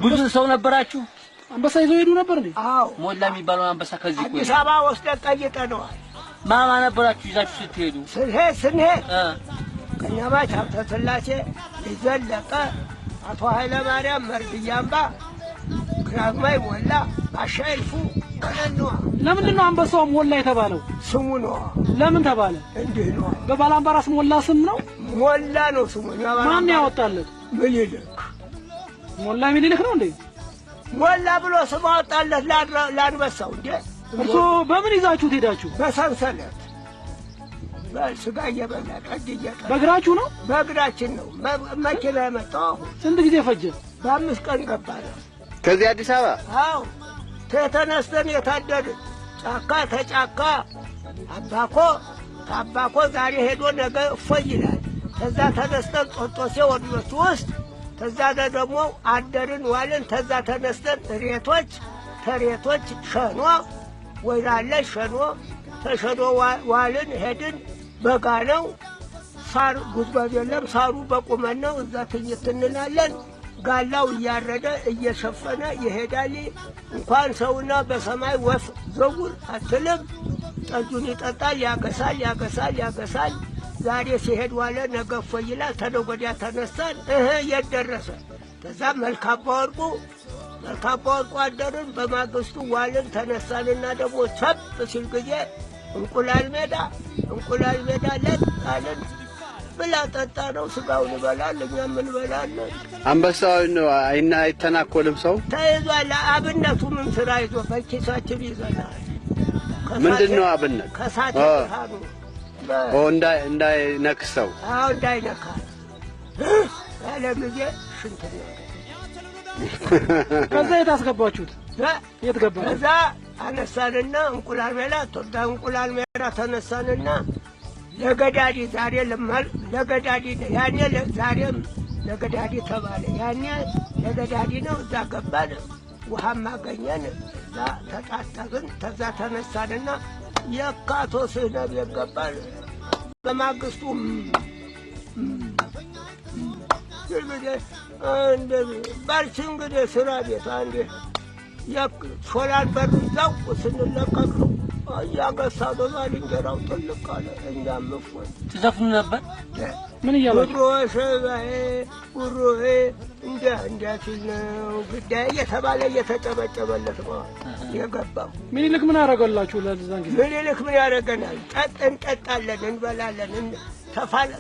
ብዙ ሰው ነበራችሁ? አንበሳ ይዘው ሄዱ ነበር እንዴ? አዎ ሞላ የሚባለው አንበሳ ከዚህ ቆይ አዲስ አበባ ወስደን ጠይቀነዋል። ማማ ነበራችሁ ይዛችሁ ስትሄዱ? ስንሄድ ከኛባች ሀብተ ስላሴ ይዘለቀ አቶ ኃይለ ማርያም መርድያምባ ግራግማይ ሞላ አሻይፉ ከነነዋ። ለምንድን ነው አንበሳው ሞላ የተባለው? ስሙ ነው። ለምን ተባለ? እንዲህ ነው። በባላምባራስ ሞላ ስም ነው? ሞላ ነው ስሙ። ማን ያወጣለት? ምኒልክ። ሞላ ምኒልክ ነው እንዴ? ሞላ ብሎ ስም አወጣለት ለአንበሳው። እንዴ እርሶ በምን ይዛችሁት ሄዳችሁ? በሰንሰለት በስጋ እየበላ ጠጅ እየጠጣ። በእግራችሁ ነው? በእግራችን ነው። መኪና የመጣው ስንት ጊዜ ፈጀ? በ5 ቀን ገባን ከዚህ አዲስ አበባ። አዎ ተነስተን የታደርን ጫካ ተጫካ አባኮ ዛሬ ሄዶ ነገ እፎይ ይላል። ከዛ ተነስተን ጦጦሴ ወዲዮች ውስጥ ከዛ ደግሞ አደርን ዋልን። ከዛ ተነስተን ተሬቶች ሸኖ ወይራለች ሸኖ ተሸኖ ዋልን ሄድን። በጋ ነው። ሳር ጉዝጓዝ የለም። ሳሩ በቁመን ነው። እዛ ትኝት እንላለን። ጋላው እያረደ እየሸፈነ ይሄዳል። እንኳን ሰውና በሰማይ ወፍ ዘውር አትልም። ጠጁን ይጠጣል፣ ያገሳል። ዛሬ ሲሄድ ዋለ ነገ እፎይ ይላል። ተነገ ወዲያ ተነሳን። የት ደረሰ? ከዛ መልካባ ወርቁ አደርን። በማግስቱ ዋልን። ተነሳንና ደግሞ ቸብ ሲል ጊዜ እንቁላል ሜዳ ለጣልን። ብላ ጠጣ ነው። ስጋውን ይበላል፣ እኛም እንበላለን። አንበሳውን አይተናኮልም ሰው ተይዟል። አብነቱ ምን ስራ ይዞ በኪሳችን ይዘናል። ምንድነው አብነት? ከሳት ይሃኑ እንዳይነክሰው። አዎ እንዳይነካ ያለ ጊዜ ሽንት ነው። ከዛ የት አስገባችሁት? የት ገባ? ከዛ አነሳንና እንቁላል ሜዳ ተነሳንና ለገዳዲ ዛሬ ለገዳዲ ያኔ ዛሬም ለገዳዲ ተባለ። ያኔ ለገዳዲ ነው። እዛ ገባን። ውሃም አገኘን። እዛ ተጣጣብን። ከዛ ተነሳንና የካቶ ስህነብ የገባን። በማግስቱ ባልሽ እንግዲህ ስራ ቤት አንዴ ሾላን በር ዛው ስንለቀቅ ነው እያገሳ በባልንጀራው ትልቅ አለ። እኛም እፎይ ትዘፍኑ ነበር። ምን እያላችሁ? ጉሮዬ እንዲያ ሲል ነው ግዳይ እየተባለ እየተጨበጨበለት ነው የገባው። ምኒልክ ምን አደረገላችሁ? ለዛን ጊዜ ምኒልክ ምን ያደረገናል? እንጠጣለን፣ እንበላለን፣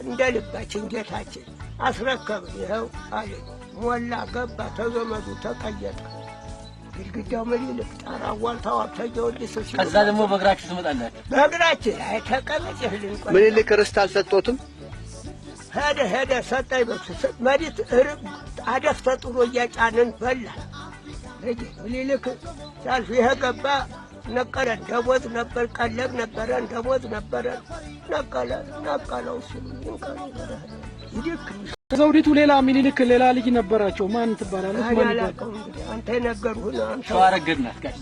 እንደ ልባችን ጌታችን አስረከብን። ይኸው አለ ሞላ ገባ። ተዘመዱ ተቀየጠ። ግድግዳው ምኒልክ ጣራ ዋልታው ተጀወልስ ሲል ከዛ ደግሞ በእግራችሁ ትመጣላችሁ። በእግራችን ተቀመጥ ይህልን ቆይ ምኒልክ ርስት አልሰጦትም? ሄደ ሰጠኝ። መሬት አደፍ ተጥሎ እያጫንን በላ። ምኒልክ ሳልፍ ይሄ ገባ ነቀለን። ደሞዝ ነበር፣ ቀለብ ነበረን፣ ደሞዝ ነበረን። ነቀለው እሱ ይድክ ዘውዲቱ ሌላ ምኒልክ ሌላ ልጅ ነበራቸው። ማን ትባላለች? ማን ይባላል? አንተ የነገርሁህ ሸዋረገድ ናት። ጋሽ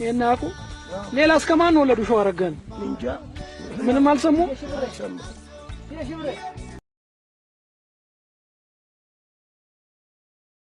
የናቁ ሌላ እስከ ማን ወለዱ? ሸዋረገን እንጃ ምንም አልሰሙ።